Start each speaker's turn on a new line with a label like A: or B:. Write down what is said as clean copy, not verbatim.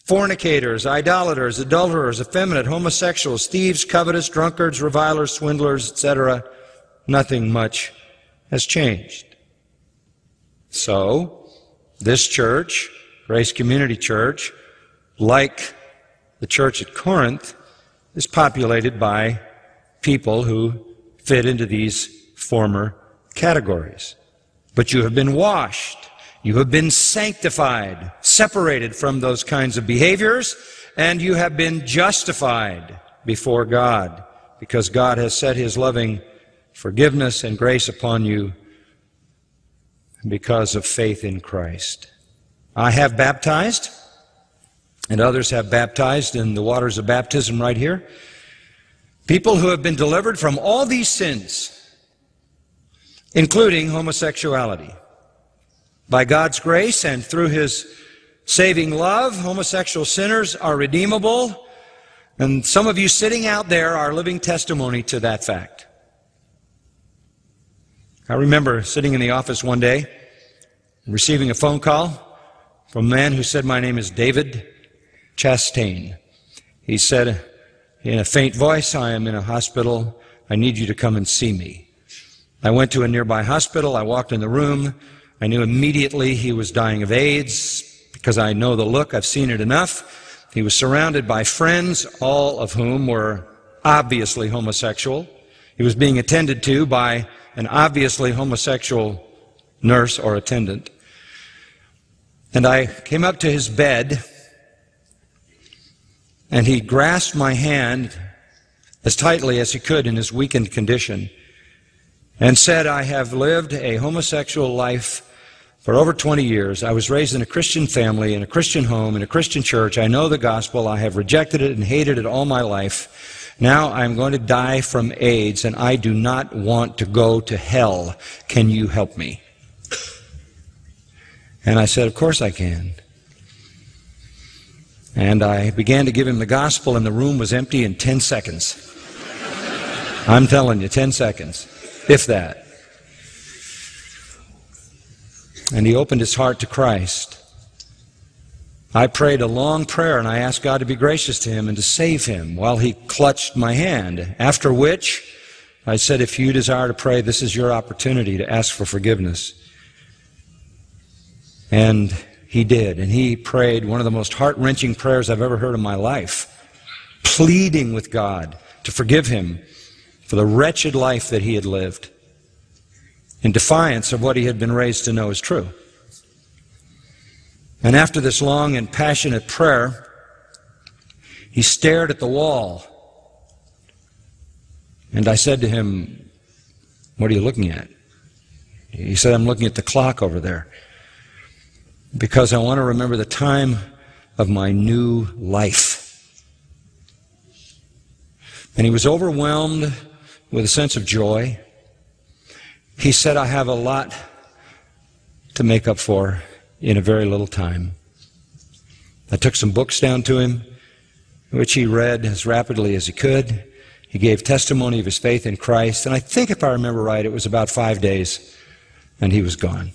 A: fornicators, idolaters, adulterers, effeminate, homosexuals, thieves, covetous, drunkards, revilers, swindlers, etc. Nothing much has changed. So, this church, Grace Community Church, like the church at Corinth, is populated by people who fit into these former categories. But you have been washed. You have been sanctified, separated from those kinds of behaviors, and you have been justified before God, because God has set His loving forgiveness and grace upon you because of faith in Christ. I have baptized, and others have baptized in the waters of baptism right here, people who have been delivered from all these sins, including homosexuality. By God's grace and through His saving love, homosexual sinners are redeemable, and some of you sitting out there are living testimony to that fact. I remember sitting in the office one day, receiving a phone call from a man who said, "My name is David Chastain." He said in a faint voice, "I am in a hospital. I need you to come and see me." I went to a nearby hospital. I walked in the room. I knew immediately he was dying of AIDS because I know the look. I've seen it enough. He was surrounded by friends, all of whom were obviously homosexual. He was being attended to by an obviously homosexual nurse or attendant. And I came up to his bed, and he grasped my hand as tightly as he could in his weakened condition and said, "I have lived a homosexual life for over 20 years. I was raised in a Christian family, in a Christian home, in a Christian church. I know the gospel. I have rejected it and hated it all my life. Now I'm going to die from AIDS, and I do not want to go to hell. Can you help me?" And I said, "Of course I can." And I began to give him the gospel, and the room was empty in 10 seconds. I'm telling you, 10 seconds, if that. And he opened his heart to Christ. I prayed a long prayer, and I asked God to be gracious to him and to save him while he clutched my hand, after which I said, "If you desire to pray, this is your opportunity to ask for forgiveness." And he did, and he prayed one of the most heart-wrenching prayers I've ever heard in my life, pleading with God to forgive him for the wretched life that he had lived, in defiance of what he had been raised to know is true. And after this long and passionate prayer, he stared at the wall. And I said to him, "What are you looking at?" He said, "I'm looking at the clock over there, because I want to remember the time of my new life." And he was overwhelmed with a sense of joy. He said, "I have a lot to make up for in a very little time." I took some books down to him, which he read as rapidly as he could. He gave testimony of his faith in Christ, and I think, if I remember right, it was about 5 days, and he was gone.